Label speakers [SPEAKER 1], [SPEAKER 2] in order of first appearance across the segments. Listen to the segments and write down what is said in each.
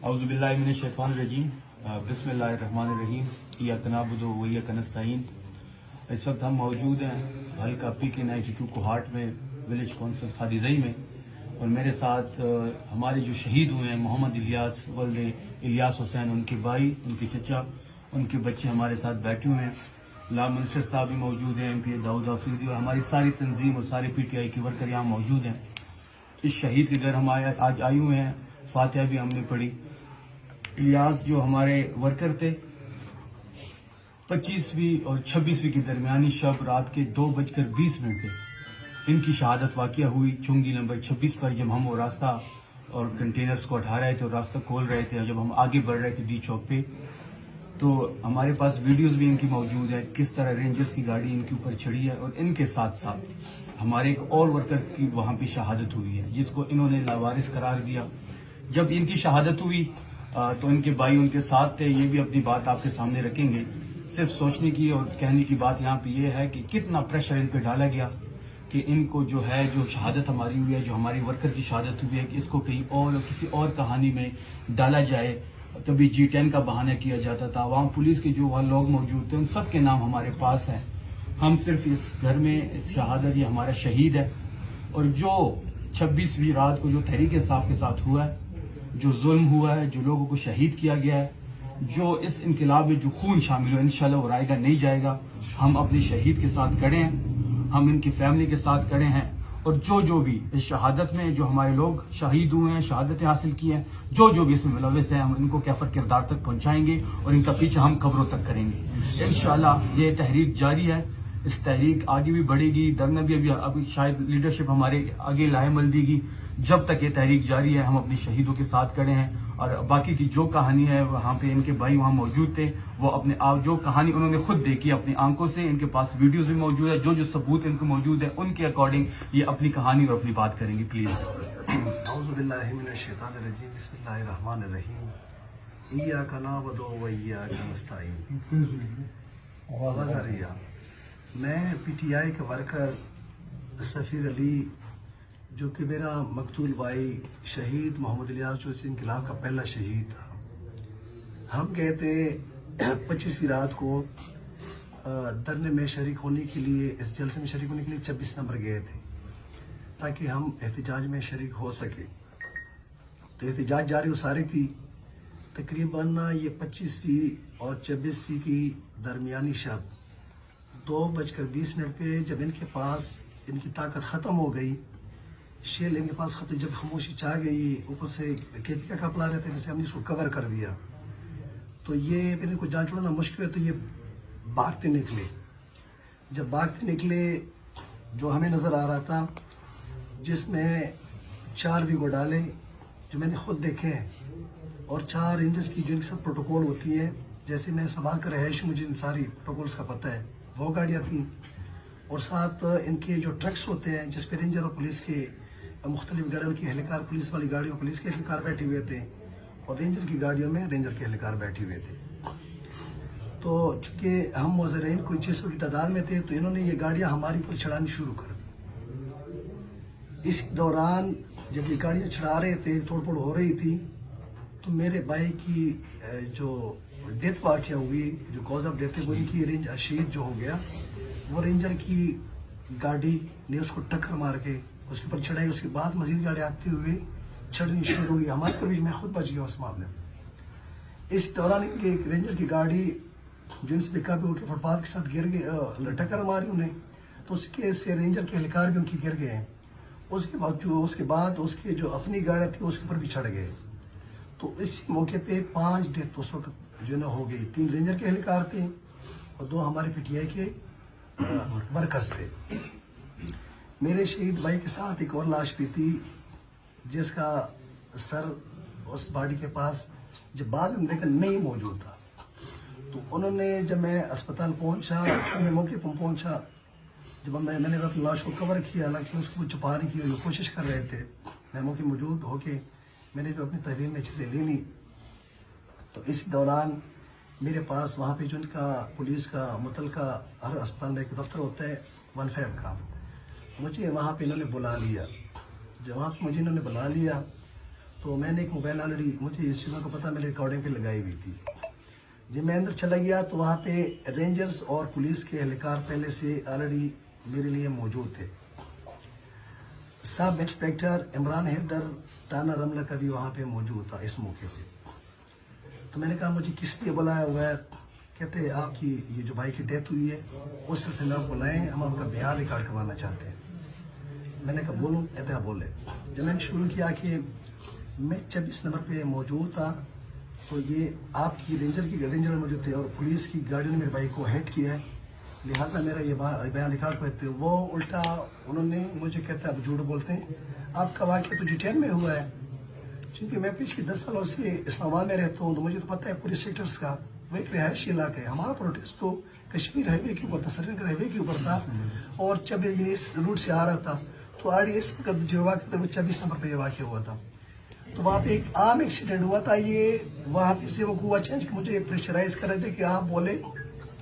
[SPEAKER 1] اعوذ باللہ من الشیطان الرجیم بسم اللہ الرحمن الرحیم ایاک نعبد و ایاک نستعین۔ اس وقت ہم موجود ہیں حلقہ پی کے 92 کوہاٹ میں، ولیج کونسل خادیزئی میں، اور میرے ساتھ ہمارے جو شہید ہوئے ہیں محمد الیاس ولد الیاس حسین، ان کے بھائی، ان کے چچا، ان کے بچے ہمارے ساتھ بیٹھے ہوئے ہیں۔ لا منسٹر صاحب بھی موجود ہیں، ایم پی داؤد آفریدی، اور ہماری ساری تنظیم اور سارے پی ٹی آئی کے ورکر یہاں موجود ہیں۔ اس شہید کے گھر ہم آج آئے ہوئے ہیں، فاتحہ بھی ہم نے پڑھی۔ الیاس جو ہمارے ورکر تھے، 25ویں اور 26ویں کے درمیانی شب رات کے 2:20 پہ ان کی شہادت واقعہ ہوئی چنگی نمبر 26 پر، جب ہم وہ راستہ اور کنٹینرز کو ہٹا رہے تھے اور راستہ کھول رہے تھے، اور جب ہم آگے بڑھ رہے تھے ڈی چوک پہ، تو ہمارے پاس ویڈیوز بھی ان کی موجود ہے، کس طرح رینجرز کی گاڑی ان کے اوپر چڑھی ہے، اور ان کے ساتھ ساتھ ہمارے ایک اور ورکر کی وہاں پہ شہادت ہوئی ہے، جس کو انہوں نے لاوارث قرار دیا۔ جب ان کی شہادت ہوئی تو ان کے بھائی ان کے ساتھ تھے، یہ بھی اپنی بات آپ کے سامنے رکھیں گے۔ صرف سوچنے کی اور کہنے کی بات یہاں پہ یہ ہے کہ کتنا پریشر ان پہ ڈالا گیا کہ ان کو جو ہے، جو شہادت ہماری ہوئی ہے، جو ہماری ورکر کی شہادت ہوئی ہے، کہ اس کو کہیں اور کسی اور کہانی میں ڈالا جائے۔ کبھی G10 کا بہانہ کیا جاتا تھا، وہاں پولیس کے جو وہاں لوگ موجود تھے ان سب کے نام ہمارے پاس ہیں۔ ہم صرف اس گھر میں اس شہادت، یہ ہمارا شہید ہے، اور جو 26ویں رات کو جو تحریک انصاف کے ساتھ ہوا ہے، جو ظلم ہوا ہے، جو لوگوں کو شہید کیا گیا ہے، جو اس انقلاب میں جو خون شامل ہو، انشاءاللہ وہ رائے گا نہیں جائے گا۔ ہم اپنے شہید کے ساتھ کھڑے ہیں، ہم ان کی فیملی کے ساتھ کھڑے ہیں، اور جو بھی اس شہادت میں جو ہمارے لوگ شہید ہوئے ہیں، شہادتیں حاصل کی ہیں، جو بھی اس میں ملوث ہیں، ہم ان کو کیفر کردار تک پہنچائیں گے، اور ان کا پیچھا ہم قبروں تک کریں گے انشاءاللہ۔ یہ تحریک جاری ہے، اس تحریک آگے بھی بڑھے گی، درنا بھی ابھی شاید لیڈرشپ ہمارے آگے لاہے مل دی گی۔ جب تک یہ تحریک جاری ہے، ہم اپنی شہیدوں کے ساتھ کھڑے ہیں، اور باقی کی جو کہانی ہے، وہاں پہ ان کے بھائی وہاں موجود تھے، وہ اپنے جو کہانی انہوں نے خود دیکھی اپنی آنکھوں سے، ان کے پاس ویڈیوز بھی موجود ہے، جو ثبوت ان کو موجود ہے، ان کے اکارڈنگ یہ اپنی کہانی اور اپنی بات کریں گے۔ پلیز۔
[SPEAKER 2] اعوذ باللہ من الشیطان الرجیم، بسم اللہ الرحمن الرحیم، ایاک نعبد و ایاک نستعین۔ آواز آ رہی ہے؟ میں پی ٹی آئی کا ورکر سفیر علی، جو کہ میرا مقتول بھائی شہید محمد الیاس، جو اس انقلاب کا پہلا شہید تھا، ہم گئے تھے 25ویں رات کو دھرنے میں شریک ہونے کے لیے، اس جلسے میں شریک ہونے کے لیے 26 نمبر گئے تھے، تاکہ ہم احتجاج میں شریک ہو سکے۔ تو احتجاج جاری و ساری تھی، تقریباً یہ 25ویں اور 26ویں کی درمیانی شب 2:20 پہ جب ان کے پاس ان کی طاقت ختم ہو گئی، شیل ان کے پاس ختم، جب خاموشی چھا گئی، اوپر سے کھیتی کا کپڑا رہتا ہے، جیسے ہم نے اس کو کور کر دیا، تو یہ پھر ان کو جان چھوڑنا مشکل ہے، تو یہ بھاگتے نکلے۔ جب بھاگتے نکلے، جو ہمیں نظر آ رہا تھا، جس میں 4 ویگو ڈالے جو میں نے خود دیکھے ہیں، اور 4 رینجرز کی جو ان کے ساتھ پروٹوکول ہوتی ہے، جیسے میں سنبھال کر رہائش، مجھے ان ساری پروٹوکولز کا پتہ ہے، وہ گاڑیاں تھیں، اور ساتھ ان کے جو ٹرکس ہوتے ہیں جس پہ رینجر اور پولیس کے مختلف گاڑیوں کی اہلکار، پولیس والی گاڑیوں پولیس کے اہلکار بیٹھے ہوئے تھے، اور رینجر کی گاڑیوں میں رینجر کے اہلکار بیٹھے ہوئے تھے۔ تو چونکہ ہم مظاہرین کوئی 600 کی تعداد میں تھے، تو انہوں نے یہ گاڑیاں ہماری اوپر چڑھانی شروع کر دی۔ اس دوران جب یہ گاڑیاں چڑھا رہے تھے، توڑ پھوڑ ہو رہی تھی، تو میرے بھائی کی جو ڈیتھ واقعہ ہوئی، جو کاز آف ڈیتھ ہے، وہ ان کی شہید جو ہو گیا، وہ رینجر کی گاڑی نے اس کو ٹکر مار کے اس کے اوپر چڑھائی۔ اس کے بعد مزید گاڑی آتے ہوئے چڑھنی شروع ہوئی، ہمارے پر بھی، میں خود بچ گیا اس معاملے میں۔ اس دوران ان کے رینجر کی گاڑی جو ان سے پک اپ ہو کے فٹ پاتھ کے ساتھ گر گئے، ٹکر ماری انہیں، تو اس کے سے رینجر کے اہلکار بھی ان کی گر گئے ہیں۔ اس کے بعد اس کے جو اپنی گاڑی تھی اس کے اوپر بھی چڑھ گئے۔ تو اس موقع پہ 5 ڈیتھ اس وقت جو ہے ہو گئی، 3 رینجر کے اہلکار تھے اور 2 ہمارے پی ٹی آئی کے ورکرز تھے۔ میرے شہید بھائی کے ساتھ ایک اور لاش بھی تھی، جس کا سر اس باڈی کے پاس جب بعد میں دیکھا نہیں موجود تھا۔ تو انہوں نے، جب میں اسپتال پہنچا، میں موقع پر پہنچا، جب میں نے اپنی لاش کو کور کیا، حالانکہ اس کو چھپانے کی کوشش کر رہے تھے، میں موقع موجود ہو کے میں نے جو اپنی تحریر میں چیزیں لے لی، تو اس دوران میرے پاس وہاں پہ جو ان کا پولیس کا متعلقہ ہر اسپتال میں ایک دفتر ہوتا ہے 15 کا، مجھے وہاں پہ انہوں نے بلا لیا۔ جب وہاں پہ مجھے انہوں نے بلا لیا، تو میں نے ایک موبائل آلریڈی مجھے اس چیزوں کا پتہ میرے ریکارڈنگ پہ لگائی ہوئی تھی. جب میں اندر چلا گیا تو وہاں پہ رینجرز اور پولیس کے اہلکار پہلے سے آلریڈی میرے لیے موجود تھے. سب انسپیکٹر عمران حیدر تانا رملہ کا بھی وہاں پہ موجود تھا اس موقع پہ. تو میں نے کہا مجھے کس لیے بلایا ہوا ہے؟ کہتے ہیں آپ کی یہ جو بھائی کی ڈیتھ ہوئی ہے اس سلسلے میں آپ بلائیں, ہم آپ کا بیان ریکارڈ کروانا چاہتے ہیں. میں نے کہا بولوں؟ کہتے آپ بولے. جب میں نے شروع کیا کہ میں 26 نمبر پہ موجود تھا تو یہ آپ کی رینجر موجود تھے اور پولیس کی گاڑیوں نے میرے بھائی کو ہیٹ کیا ہے, لہٰذا میرا یہ بیان ریکارڈ کرتے. وہ الٹا انہوں نے مجھے کہتے ہیں آپ جھوٹ بولتے ہیں, آپ کا واقعہ تو ڈیٹیل میں ہوا ہے. چونکہ میں پچھلے 10 سالوں سے اسلام آباد میں رہتا ہوں تو مجھے تو پتہ ہے پولیس سیکٹرز کا وہ ایک رہائشی علاقہ ہے. ہمارا پروٹیسٹ تو کشمیر ہائی وے کے اوپر تھا, سری نگر ہائی وے کے اوپر تھا, اور جب یہ اس روٹ سے آ رہا تھا تو آر اس کا جو واقعہ تھا وہ 26 نمبر پہ یہ واقع ہوا تھا. تو وہاں پہ ایک عام ایکسیڈنٹ ہوا تھا. یہ وہاں پہ سے وہ ہوا چینج کہ مجھے پریشرائز کر رہے تھے کہ آپ بولے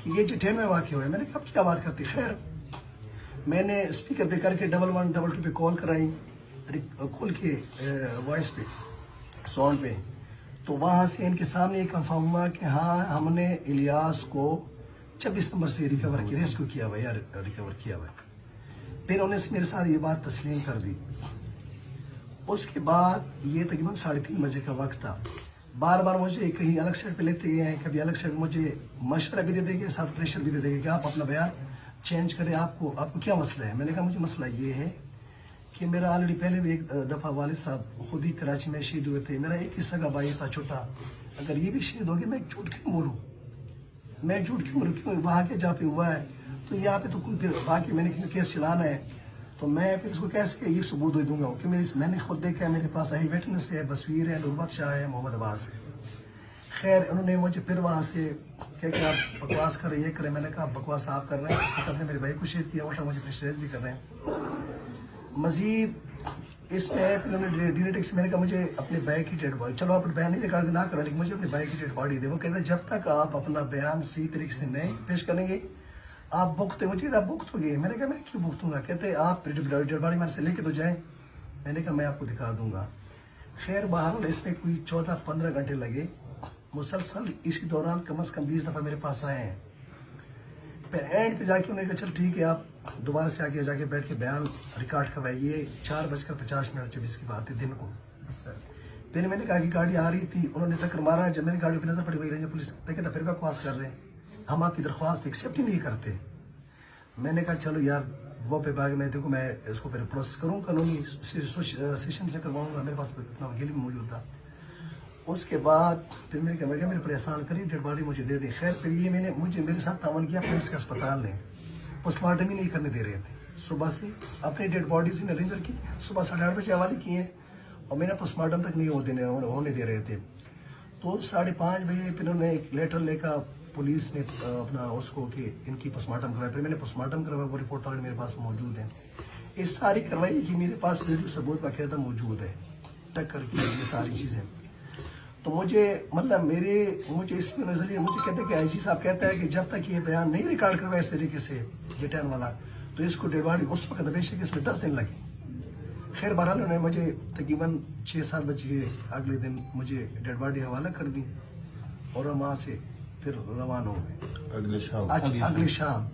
[SPEAKER 2] کہ یہ ڈیٹیل میں واقع ہوا ہے. میں نے کہا کیا بات کرتی. خیر میں نے اسپیکر پہ کر کے 1112 پہ کال کرائی, کھول کے وائس پہ ساؤنڈ پہ. تو وہاں سے ان کے سامنے یہ کنفرم ہوا کہ ہاں ہم نے الیاس کو 26 نمبر سے ریکور کیا, ریسکیو کیا ہوا یا ریکور کیا ہوا. پھر انہوں نے میرے ساتھ یہ بات تسلیم کر دی. اس کے بعد یہ تقریباً 3:30 بجے کا وقت تھا. بار بار مجھے کہیں الگ سائڈ پہ لیتے گئے ہیں, کبھی الگ سائڈ مجھے مشورہ بھی دے دیں گے, ساتھ پریشر بھی دے دیں گے کہ آپ اپنا بیان چینج کریں, آپ کو کیا مسئلہ ہے. میں نے کہا مجھے مسئلہ یہ ہے کہ میرا آلریڈی پہلے بھی ایک دفعہ والد صاحب خود ہی کراچی میں شہید ہوئے تھے. میرا ایک حصہ کا بھائی تھا چھوٹا, اگر یہ بھی شہید ہو گیا میں جھوٹ کیوں بولوں, میں جھوٹ کیوں بولوں, کیوں وہاں کے جہاں پہ ہوا ہے تو یہاں پہ تو کوئی پھر باقی میں نے کیس چلانا ہے تو میں پھر اس کو کیسے یہ ثبوت دے دوں گا, کیونکہ میں نے خود دیکھا ہے, میرے پاس آئی ویٹنس ہے, بصویر ہے, نوربت شاہ ہے, محمد عباس ہے. خیر انہوں نے مجھے پھر وہاں سے کہا کہ آپ بکواس کریں, یہ کریں. میں نے کہا بکواس آپ کر رہے ہیں, آپ نے میرے بھائی کو شہید کیا, الٹا مجھے پریشرائز بھی کر رہے ہیں. مزید اس میں پھر انہوں نے ڈیلیٹکس, میں نے کہا مجھے اپنے بھائی کی ڈیڈ باڈی, چلو آپ بیان نہیں ریکارڈ نہ کرو لیکن مجھے اپنے بھائی کی ڈیڈ باڈی دے. وہ کہتے ہیں جب تک آپ اپنا بیان صحیح طریقے سے نہیں پیش کریں گے آپ بھگتے. مجھے آپ بھگتو گے. میں نے کہا میں کیوں بھگتوں گا. کہتے ہیں آپ ڈیڈ باڈی میرے سے لے کے تو جائیں. میں نے کہا میں آپ کو دکھا دوں گا. خیر بہرحال اس میں کوئی 14-15 گھنٹے لگے. مسلسل اسی دوران کم از کم 20 دفعہ میرے پاس آئے ہیں. پھر اینڈ پہ جا کے انہوں نے کہا چل ٹھیک ہے آپ دوبارہ سے آگے جا کے بیٹھ کے بیان ریکارڈ کروائیے. 4:50 26 کی بات ہے دن کو. پھر میں نے کہا کہ گاڑی آ رہی تھی, انہوں نے ٹکر مارا. جب میں نے گاڑی پہ نظر پڑی وہی رینجر پولیس پہ کہتا پھر بکواس کر رہے ہیں, ہم آپ کی درخواست ایکسیپٹ ہی نہیں کرتے. میں نے کہا چلو یار وہ پہ باغ میں دیکھو میں اس کو پھر پروسیس کروں, قانونی سیشن سے کرواؤں گا. میرے پاس اتنا وکیل بھی موجود تھا. اس کے بعد پھر میں نے کہا میرے پر احسان کری, ڈیڈ باڈی مجھے دے دیں. خیر پھر یہ میرے ساتھ تعاون کیا پولیس کے اسپتال نے, پوسٹ مارٹم ہی نہیں کرنے دے رہے تھے. صبح سے اپنی ڈیڈ باڈیز نے رینجر کی صبح 8:30 بجے حوالے کی ہیں اور میں نے پوسٹ مارٹم تک نہیں ہونے دے رہے تھے. تو 5:30 بجے پھر انہوں نے ایک لیٹر لے کر پولیس نے اپنا اس کو کہ ان کی پوسٹ مارٹم کروایا. پھر میں نے پوسٹ مارٹم کروایا, وہ رپورٹ آلریڈی میرے پاس موجود ہے. یہ ساری کروائی کہ میرے پاس ویڈیو ثبوت باقاعدہ موجود ہے, ٹکر کی یہ ساری چیزیں. تو مجھے مطلب مجھے اس کے نظریے مجھے کہتے ہیں کہ آئی جی صاحب کہتا ہے کہ جب تک یہ بیان نہیں ریکارڈ کروایا اس طریقے سے یہ ٹین والا تو اس کو ڈیڈ باڈی اس وقت بے شک اس میں 10 دن لگے. خیر بہرحال انہوں نے مجھے تقریباً 6-7 بجے اگلے دن مجھے ڈیڈ باڈی حوالہ کر دی اور ہم وہاں سے پھر روانہ ہو گئے اگلے شام.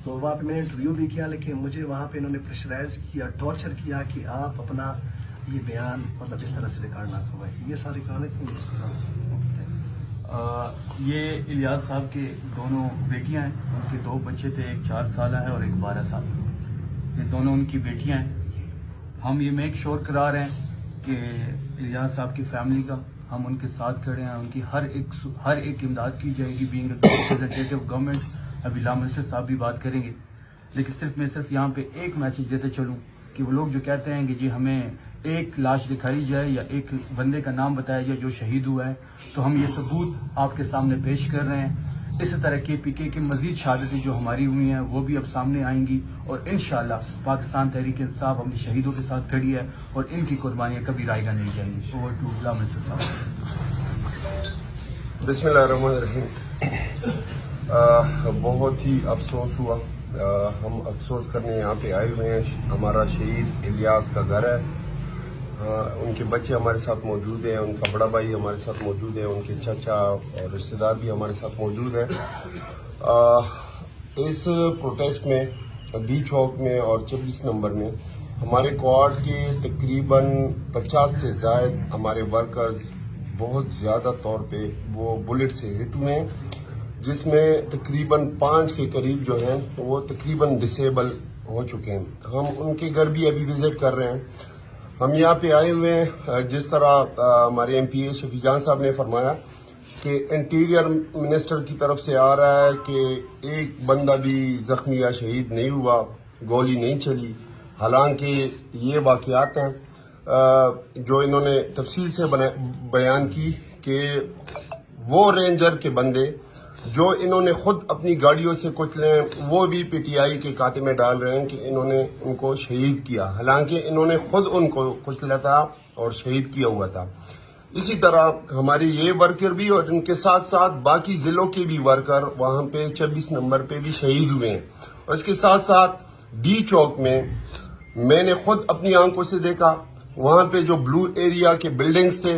[SPEAKER 2] تو وہاں پہ میں نے انٹرویو بھی کیا لیکن مجھے وہاں پہ انہوں نے پریشرائز کیا, ٹارچر کیا کہ آپ اپنا یہ بیان مطلب اس طرح سے ریکارڈ نہ کروائے. یہ ساری کہانی تھی.
[SPEAKER 1] یہ الیاس صاحب کے دونوں بیٹیاں ہیں, ان کے 2 بچے تھے, ایک 4 سالہ ہے اور ایک 12 سال. یہ دونوں ان کی بیٹیاں ہیں. ہم یہ میک شور کرا رہے ہیں کہ الیاس صاحب کی فیملی کا ہم ان کے ساتھ کھڑے ہیں, ان کی ہر ایک امداد کی جائے گی. بینگ ریپرزینٹیٹیو گورنمنٹ ابھی لا منسٹر صاحب بھی بات کریں گے, لیکن میں صرف یہاں پہ ایک میسج دیتے چلوں کہ وہ لوگ جو کہتے ہیں کہ جی ہمیں ایک لاش دکھائی جائے یا ایک بندے کا نام بتایا جائے جو شہید ہوا ہے, تو ہم یہ ثبوت آپ کے سامنے پیش کر رہے ہیں. اسی طرح KPK کی مزید شہادتیں جو ہماری ہوئی ہیں وہ بھی اب سامنے آئیں گی اور انشاءاللہ پاکستان تحریک انصاف اپنے شہیدوں کے ساتھ کھڑی ہے اور ان کی قربانیاں کبھی رائیگاں نہیں جائیں گی. اوور ٹو لا منسٹر صاحب.
[SPEAKER 3] بسم اللہ الرحمن الرحیم. بہت ہی افسوس ہوا, ہم افسوس کرنے یہاں پہ آئے ہوئے ہیں. ہمارا شہید الیاس کا گھر ہے, ان کے بچے ہمارے ساتھ موجود ہیں, ان کا بڑا بھائی ہمارے ساتھ موجود ہے, ان کے چچا اور رشتہ دار بھی ہمارے ساتھ موجود ہیں. اس پروٹیسٹ میں ڈی چوک میں اور 26 نمبر میں ہمارے کوارڈ کے تقریباً 50 سے زائد ہمارے ورکرز بہت زیادہ طور پہ وہ بلٹ سے ہٹ ہوئے ہیں, جس میں تقریباً 5 کے قریب جو ہیں وہ تقریباً ڈسیبل ہو چکے ہیں. ہم ان کے گھر بھی ابھی وزٹ کر رہے ہیں. ہم یہاں پہ آئے ہوئے ہیں, جس طرح ہمارے ایم پی اے شفیع جان صاحب نے فرمایا کہ انٹیریئر منسٹر کی طرف سے آ رہا ہے کہ ایک بندہ بھی زخمی یا شہید نہیں ہوا, گولی نہیں چلی. حالانکہ یہ واقعات ہیں جو انہوں نے تفصیل سے بیان کی کہ وہ رینجر کے بندے جو انہوں نے خود اپنی گاڑیوں سے کچلے ہیں وہ بھی پی ٹی آئی کے کھاتے میں ڈال رہے ہیں کہ انہوں نے ان کو شہید کیا, حالانکہ انہوں نے خود ان کو کچلا تھا اور شہید کیا ہوا تھا. اسی طرح ہمارے یہ ورکر بھی اور ان کے ساتھ ساتھ باقی ضلعوں کے بھی ورکر وہاں پہ 26 نمبر پہ بھی شہید ہوئے ہیں. اور اس کے ساتھ ساتھ ڈی چوک میں نے خود اپنی آنکھوں سے دیکھا, وہاں پہ جو بلو ایریا کے بلڈنگز تھے,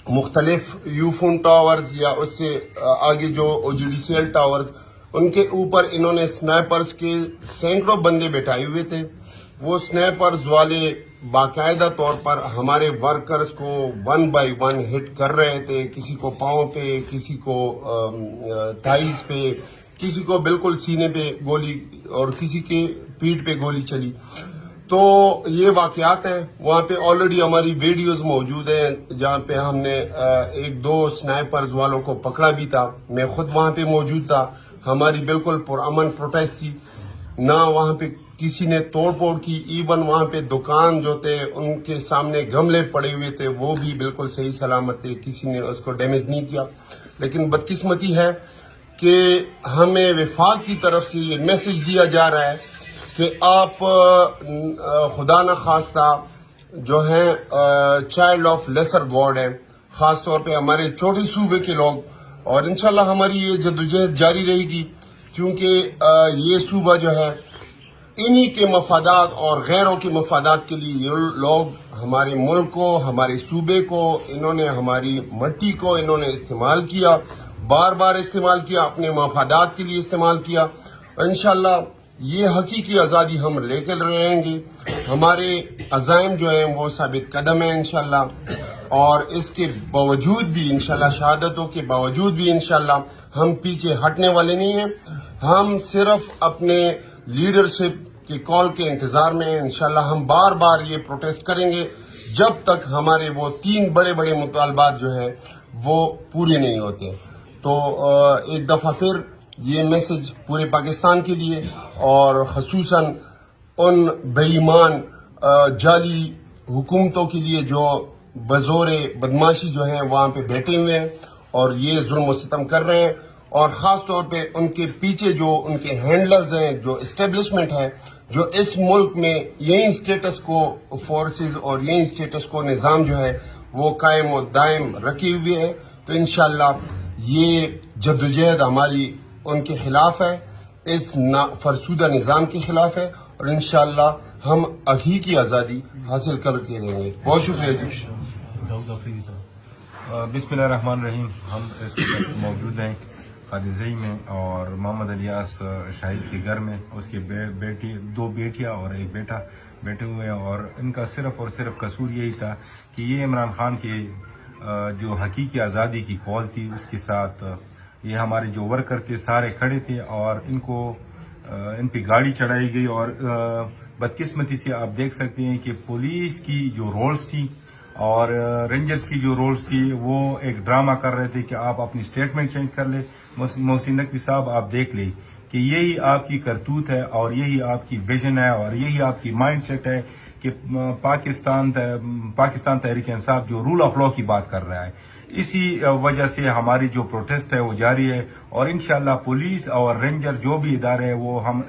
[SPEAKER 3] مختلف یوفون ٹاورز یا اس سے آگے جو جوڈیشیل ٹاورز, ان کے اوپر انہوں نے سنائپرز کے سینکڑوں بندے بٹھائے ہوئے تھے. وہ سنائپرز والے باقاعدہ طور پر ہمارے ورکرز کو 1 بائی 1 ہٹ کر رہے تھے, کسی کو پاؤں پہ, کسی کو تھائیز پہ, کسی کو بالکل سینے پہ گولی اور کسی کے پیٹھ پہ گولی چلی. تو یہ واقعات ہیں. وہاں پہ آلریڈی ہماری ویڈیوز موجود ہیں جہاں پہ ہم نے 1-2 سنائپرز والوں کو پکڑا بھی تھا. میں خود وہاں پہ موجود تھا. ہماری بالکل پرامن پروٹیسٹ تھی, نہ وہاں پہ کسی نے توڑ پھوڑ کی. ایون وہاں پہ دکان جو تھے ان کے سامنے گملے پڑے ہوئے تھے وہ بھی بالکل صحیح سلامت تھے, کسی نے اس کو ڈیمیج نہیں کیا. لیکن بدقسمتی ہے کہ ہمیں وفاق کی طرف سے یہ میسج دیا جا رہا ہے کہ آپ خدا نخواستہ جو ہیں چائلڈ آف لیسر گاڈ ہیں, خاص طور پہ ہمارے چھوٹے صوبے کے لوگ. اور انشاءاللہ ہماری یہ جدوجہد جاری رہے گی, کیونکہ یہ صوبہ جو ہے انہی کے مفادات اور غیروں کے مفادات کے لیے یہ لوگ ہمارے ملک کو, ہمارے صوبے کو, انہوں نے ہماری مٹی کو انہوں نے استعمال کیا, بار بار استعمال کیا, اپنے مفادات کے لیے استعمال کیا. اور انشاءاللہ یہ حقیقی آزادی ہم لے کر رہیں گے. ہمارے عزائم جو ہیں وہ ثابت قدم ہیں انشاءاللہ, اور اس کے باوجود بھی انشاءاللہ, شہادتوں کے باوجود بھی انشاءاللہ ہم پیچھے ہٹنے والے نہیں ہیں. ہم صرف اپنے لیڈرشپ کے کال کے انتظار میں ہیں. انشاءاللہ ہم بار بار یہ پروٹیسٹ کریں گے جب تک ہمارے وہ 3 بڑے بڑے مطالبات جو ہیں وہ پورے نہیں ہوتے. تو ایک دفعہ پھر یہ میسج پورے پاکستان کے لیے اور خصوصاً ان بے ایمان جعلی حکومتوں کے لیے جو بزور بدماشی جو ہیں وہاں پہ بیٹھے ہوئے ہیں اور یہ ظلم و ستم کر رہے ہیں. اور خاص طور پہ ان کے پیچھے جو ان کے ہینڈلرز ہیں, جو اسٹیبلشمنٹ ہے, جو اس ملک میں یہی اسٹیٹس کو فورسز اور یہی اسٹیٹس کو نظام جو ہے وہ قائم و دائم رکھے ہوئے ہیں. تو انشاءاللہ یہ جدوجہد ہماری ان کے خلاف ہے, اس فرسودہ نظام کے خلاف ہے, اور انشاءاللہ ہم حقیقی آزادی حاصل کر کے رہیں گے. بہت شکریہ جی.
[SPEAKER 4] بسم اللہ الرحمن الرحیم. ہم اس وقت موجود ہیں قادزئی میں اور محمد الیاس شاہد کے گھر میں. اس کی بیٹی, 2 بیٹیاں اور 1 بیٹا بیٹھے ہوئے ہیں, اور ان کا صرف اور صرف قصور یہی تھا کہ یہ عمران خان کی جو حقیقی آزادی کی کال تھی اس کے ساتھ یہ ہمارے جو ورکر تھے سارے کھڑے تھے, اور ان پہ گاڑی چڑھائی گئی. اور بدقسمتی سے آپ دیکھ سکتے ہیں کہ پولیس کی جو رولز تھی اور رینجرز کی جو رولز تھی وہ ایک ڈرامہ کر رہے تھے کہ آپ اپنی سٹیٹمنٹ چینج کر لیں. محسن نقوی صاحب آپ دیکھ لیں کہ یہی آپ کی کرتوت ہے اور یہی آپ کی ویژن ہے اور یہی آپ کی مائنڈ سیٹ ہے کہ پاکستان تحریک انصاف جو رول آف لا کی بات کر رہا ہے. اسی وجہ سے ہماری جو پروٹیسٹ ہے وہ جاری ہے, اور انشاءاللہ پولیس اور رینجر جو بھی ادارے ہیں وہ ہم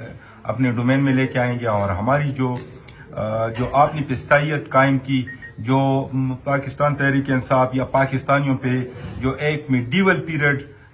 [SPEAKER 4] اپنے ڈومین میں لے کے آئیں گے. اور ہماری جو آپ نے پستائیت قائم کی, جو پاکستان تحریک انصاف یا پاکستانیوں پہ جو ایک میڈیول پیریڈ